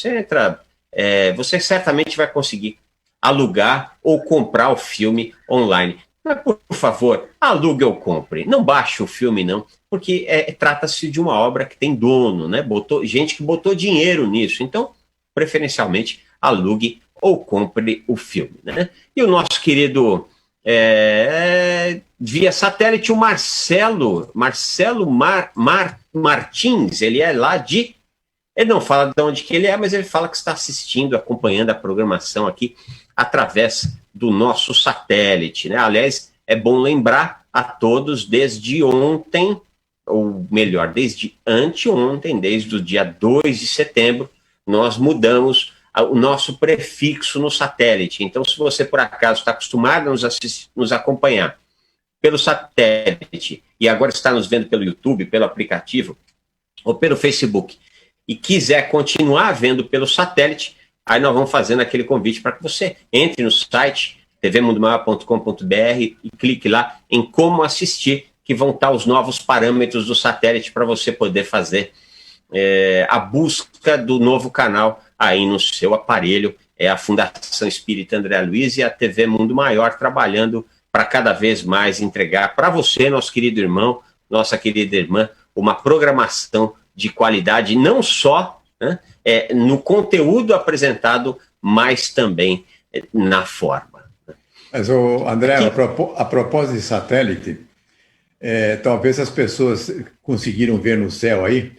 Você certamente vai conseguir alugar ou comprar o filme online. Mas, por favor, alugue ou compre. Não baixe o filme, não, porque trata-se de uma obra que tem dono, né? Gente que botou dinheiro nisso. Então, preferencialmente, alugue ou compre o filme, né? E o nosso querido via satélite, o Marcelo Martins, ele é lá de... Ele não fala de onde que ele é, mas ele fala que está assistindo, acompanhando a programação aqui através do nosso satélite, né? Aliás, é bom lembrar a todos, desde ontem, ou melhor, desde anteontem, desde o dia 2 de setembro, nós mudamos o nosso prefixo no satélite. Então, se você, por acaso, está acostumado a nos acompanhar pelo satélite e agora está nos vendo pelo YouTube, pelo aplicativo ou pelo Facebook e quiser continuar vendo pelo satélite, aí nós vamos fazendo aquele convite para que você entre no site tvmundomaior.com.br, e clique lá em como assistir, que vão estar os novos parâmetros do satélite para você poder fazer a busca do novo canal aí no seu aparelho. É a Fundação Espírita André Luiz e a TV Mundo Maior trabalhando para cada vez mais entregar para você, nosso querido irmão, nossa querida irmã, uma programação de qualidade, não só, né, no conteúdo apresentado, mas também na forma. Mas, André, a propósito de satélite, talvez as pessoas conseguiram ver no céu aí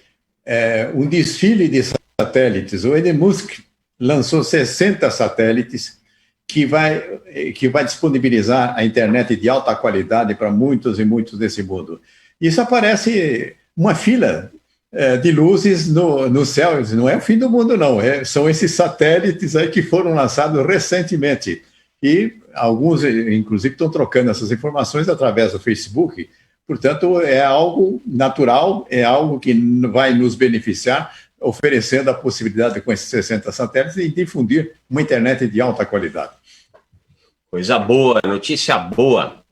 um desfile de satélites. O Elon Musk lançou 60 satélites que vai disponibilizar a internet de alta qualidade para muitos e muitos desse mundo. Isso aparece uma fila de luzes no céu. Não é o fim do mundo, não. São esses satélites aí que foram lançados recentemente. E alguns, inclusive, estão trocando essas informações através do Facebook. Portanto, é algo natural, é algo que vai nos beneficiar, oferecendo a possibilidade, com esses 60 satélites, de difundir uma internet de alta qualidade. Coisa boa, notícia boa.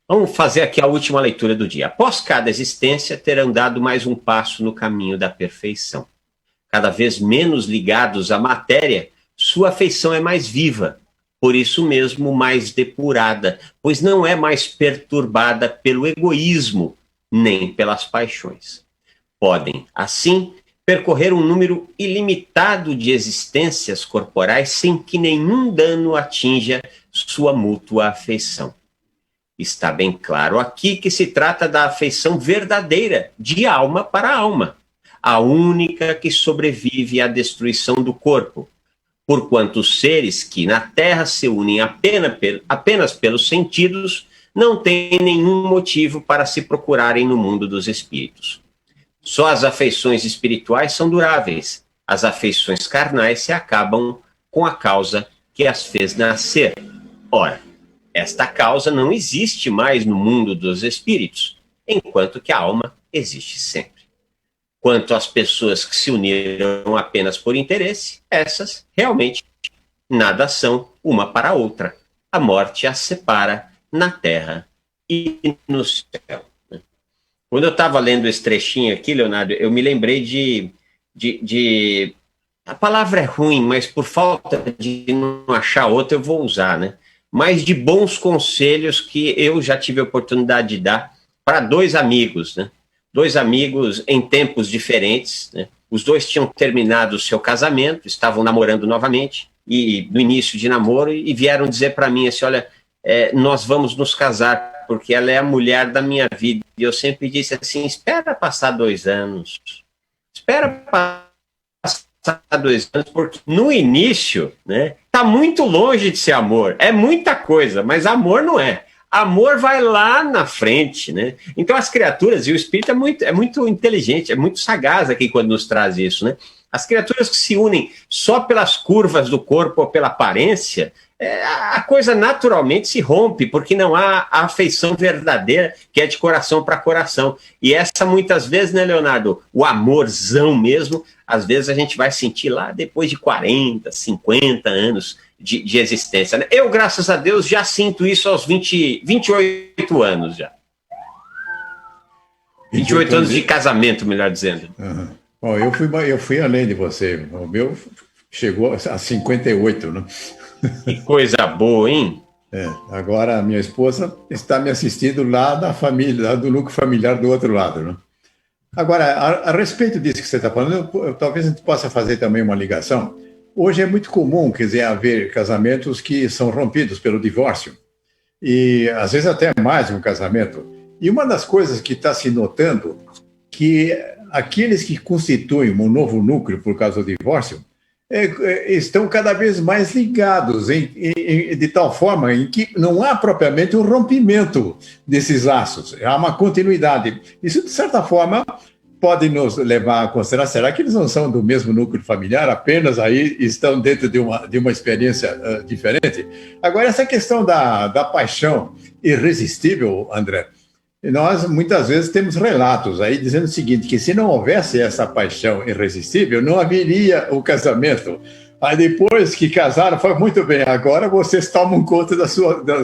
Vamos fazer aqui a última leitura do dia. Após cada existência, terão dado mais um passo no caminho da perfeição. Cada vez menos ligados à matéria, sua afeição é mais viva, por isso mesmo mais depurada, pois não é mais perturbada pelo egoísmo, nem pelas paixões. Podem, assim, percorrer um número ilimitado de existências corporais sem que nenhum dano atinja sua mútua afeição. Está bem claro aqui que se trata da afeição verdadeira, de alma para alma, a única que sobrevive à destruição do corpo, porquanto os seres que na Terra se unem apenas pelos sentidos não têm nenhum motivo para se procurarem no mundo dos espíritos. Só as afeições espirituais são duráveis, as afeições carnais se acabam com a causa que as fez nascer. Ora, esta causa não existe mais no mundo dos espíritos, enquanto que a alma existe sempre. Quanto às pessoas que se uniram apenas por interesse, essas realmente nada são uma para a outra. A morte as separa na terra e no céu. Quando eu estava lendo esse trechinho aqui, Leonardo, eu me lembrei de... A palavra é ruim, mas por falta de não achar outra, eu vou usar, né? Mas de bons conselhos que eu já tive a oportunidade de dar para dois amigos, né? Dois amigos em tempos diferentes, né? Os dois tinham terminado o seu casamento, estavam namorando novamente, e no início de namoro, e vieram dizer para mim assim, olha, nós vamos nos casar, porque ela é a mulher da minha vida. E eu sempre disse assim, espera passar 2 anos, espera passar 2 anos, porque no início, né, tá muito longe de ser amor, é muita coisa, mas amor não é. Amor vai lá na frente, né? Então as criaturas, e o espírito é muito inteligente, é muito sagaz aqui quando nos traz isso, né? As criaturas que se unem só pelas curvas do corpo ou pela aparência, a coisa naturalmente se rompe, porque não há a afeição verdadeira, que é de coração para coração. E essa muitas vezes, né, Leonardo, o amorzão mesmo, às vezes a gente vai sentir lá depois de 40, 50 anos de existência, né? Eu, graças a Deus, já sinto isso aos 28 anos já. 28 anos de casamento, melhor dizendo. Uhum. Bom, eu fui além de você. O meu chegou a 58, né? Que coisa boa, hein? Agora a minha esposa está me assistindo lá da família, lá do núcleo familiar do outro lado, né? Agora, a respeito disso que você está falando, talvez a gente possa fazer também uma ligação. Hoje é muito comum, quer dizer, haver casamentos que são rompidos pelo divórcio, e às vezes até mais de um casamento. E uma das coisas que está se notando que aqueles que constituem um novo núcleo por causa do divórcio estão cada vez mais ligados, de tal forma em que não há propriamente um rompimento desses laços, há uma continuidade. Isso, de certa forma, pode nos levar a considerar, será que eles não são do mesmo núcleo familiar, apenas aí estão dentro de uma experiência diferente? Agora, essa questão da paixão irresistível, André, nós muitas vezes temos relatos aí dizendo o seguinte, que se não houvesse essa paixão irresistível, não haveria o casamento. Aí depois que casaram, foi muito bem, agora vocês tomam conta das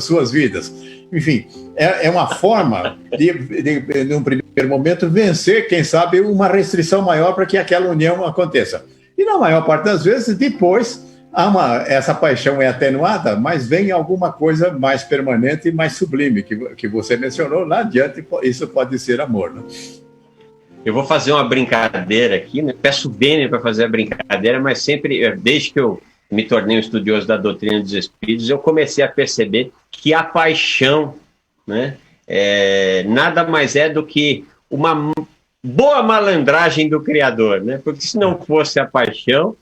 suas vidas. Enfim, é uma forma de, num primeiro momento, vencer, quem sabe, uma restrição maior para que aquela união aconteça. E na maior parte das vezes, depois, essa paixão é atenuada, mas vem alguma coisa mais permanente e mais sublime, que você mencionou lá adiante, isso pode ser amor, né? Eu vou fazer uma brincadeira aqui, né? Peço Bênia para fazer a brincadeira, mas sempre, desde que eu me tornei um estudioso da doutrina dos espíritos, eu comecei a perceber que a paixão, né, nada mais é do que uma boa malandragem do Criador, né? Porque se não fosse a paixão,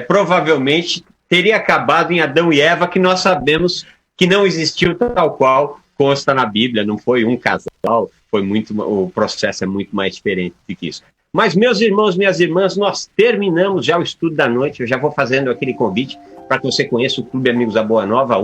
provavelmente teria acabado em Adão e Eva, que nós sabemos que não existiu tal qual consta na Bíblia, não foi um casal, o processo é muito mais diferente do que isso. Mas, meus irmãos, minhas irmãs, nós terminamos já o estudo da noite. Eu já vou fazendo aquele convite para que você conheça o Clube Amigos da Boa Nova,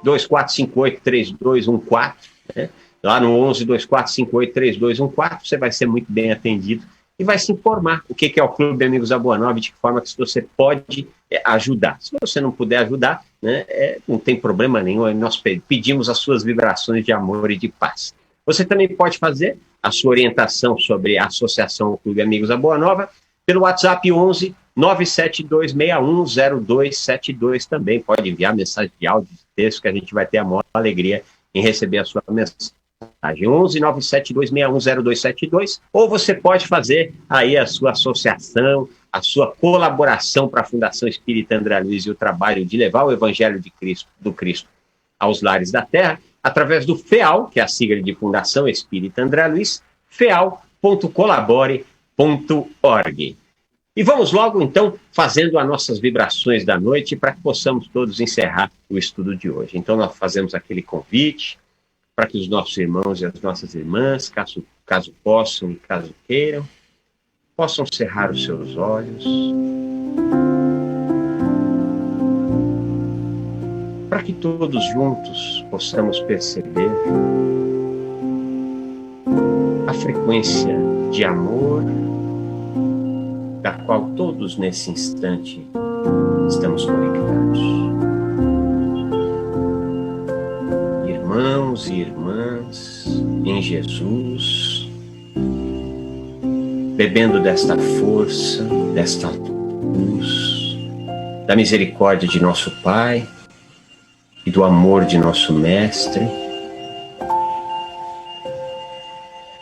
11-2458-3214, né? Lá no 11-2458-3214, você vai ser muito bem atendido e vai se informar o que é o Clube Amigos da Boa Nova e de que forma que você pode ajudar. Se você não puder ajudar, né, não tem problema nenhum, nós pedimos as suas vibrações de amor e de paz. Você também pode fazer a sua orientação sobre a Associação Clube Amigos da Boa Nova pelo WhatsApp 11-972610272 também. Pode enviar mensagem de áudio, de texto, que a gente vai ter a maior alegria em receber a sua mensagem. 11-972610272, ou você pode fazer aí a sua associação, a sua colaboração para a Fundação Espírita André Luiz e o trabalho de levar o Evangelho do Cristo aos lares da terra, através do FEAL, que é a sigla de Fundação Espírita André Luiz, feal.colabore.org. E vamos logo, então, fazendo as nossas vibrações da noite para que possamos todos encerrar o estudo de hoje. Então, nós fazemos aquele convite para que os nossos irmãos e as nossas irmãs, caso possam e caso queiram, possam cerrar os seus olhos, para que todos juntos possamos perceber a frequência de amor da qual todos nesse instante estamos conectados. Irmãos e irmãs em Jesus, bebendo desta força, desta luz, da misericórdia de nosso Pai e do amor de nosso Mestre.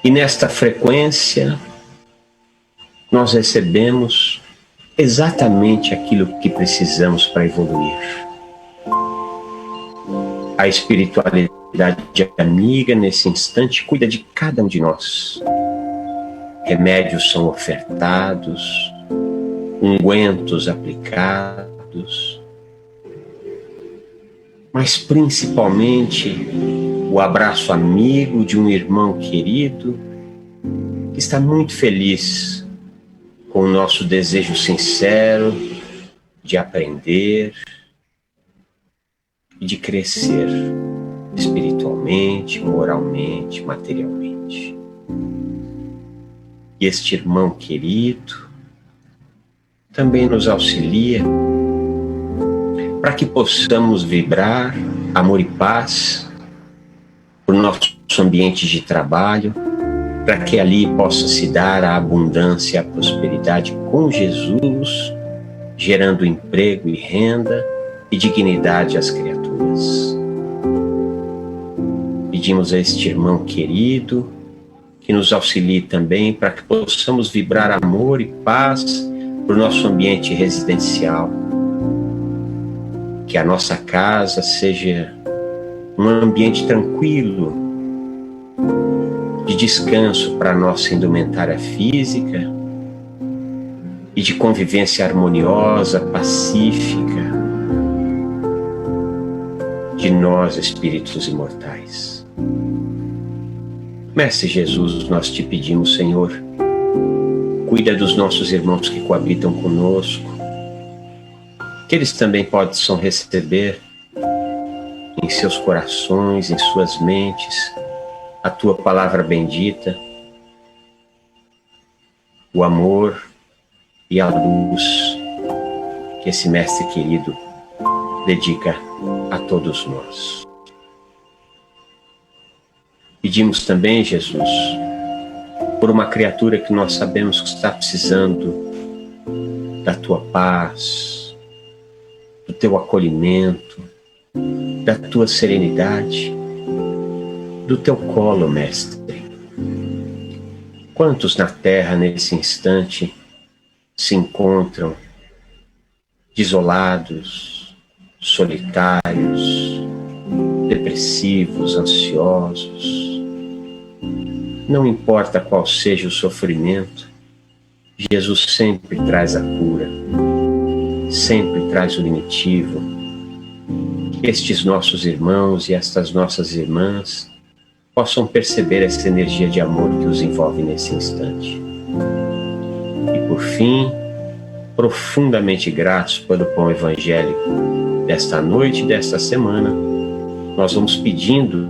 E nesta frequência, nós recebemos exatamente aquilo que precisamos para evoluir. A espiritualidade amiga, nesse instante, cuida de cada um de nós. Remédios são ofertados, ungüentos aplicados, mas principalmente o abraço amigo de um irmão querido que está muito feliz com o nosso desejo sincero de aprender e de crescer espiritualmente, moralmente, materialmente. E este irmão querido também nos auxilia para que possamos vibrar amor e paz para o nosso ambiente de trabalho, para que ali possa se dar a abundância e a prosperidade com Jesus, gerando emprego e renda e dignidade às criaturas. Pedimos a este irmão querido que nos auxilie também para que possamos vibrar amor e paz para o nosso ambiente residencial. Que a nossa casa seja um ambiente tranquilo, de descanso para a nossa indumentária física e de convivência harmoniosa, pacífica, de nós, espíritos imortais. Mestre Jesus, nós te pedimos, Senhor, cuida dos nossos irmãos que coabitam conosco, que eles também possam receber em seus corações, em suas mentes, a tua palavra bendita, o amor e a luz que esse mestre querido dedica a todos nós. Pedimos também, Jesus, por uma criatura que nós sabemos que está precisando da tua paz, do teu acolhimento, da tua serenidade, do teu colo, mestre. Quantos na terra nesse instante se encontram desolados, solitários, depressivos, ansiosos? Não importa qual seja o sofrimento, Jesus sempre traz a cura, sempre traz o lenitivo. Que estes nossos irmãos e estas nossas irmãs possam perceber essa energia de amor que os envolve nesse instante. E por fim, profundamente gratos pelo pão evangélico desta noite e desta semana, nós vamos pedindo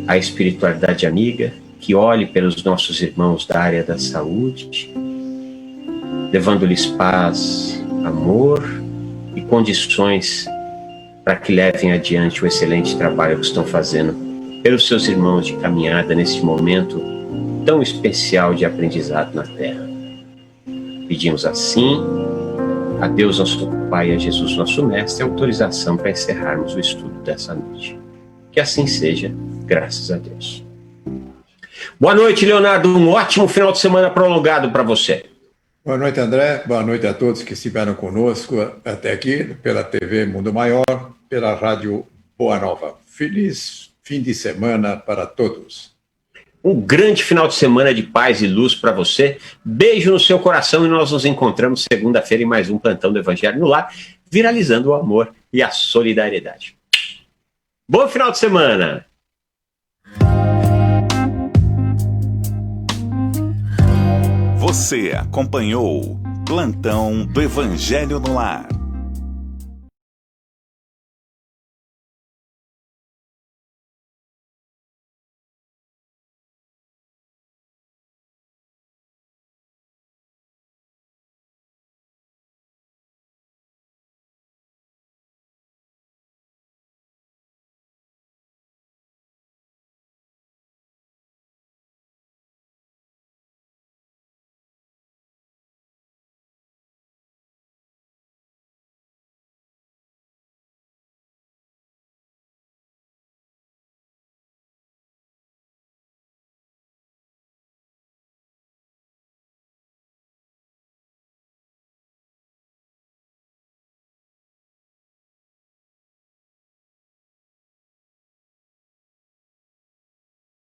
à espiritualidade amiga que olhe pelos nossos irmãos da área da saúde, levando-lhes paz, amor e condições para que levem adiante o excelente trabalho que estão fazendo pelos seus irmãos de caminhada nesse momento tão especial de aprendizado na Terra. Pedimos assim a Deus nosso Pai e a Jesus nosso Mestre a autorização para encerrarmos o estudo dessa noite. Que assim seja, graças a Deus. Boa noite, Leonardo. Um ótimo final de semana prolongado para você. Boa noite, André. Boa noite a todos que estiveram conosco até aqui, pela TV Mundo Maior, pela Rádio Boa Nova. Feliz fim de semana para todos. Um grande final de semana de paz e luz para você. Beijo no seu coração e nós nos encontramos segunda-feira em mais um Plantão do Evangelho no Lar, viralizando o amor e a solidariedade. Bom final de semana! Você acompanhou Plantão do Evangelho no Lar.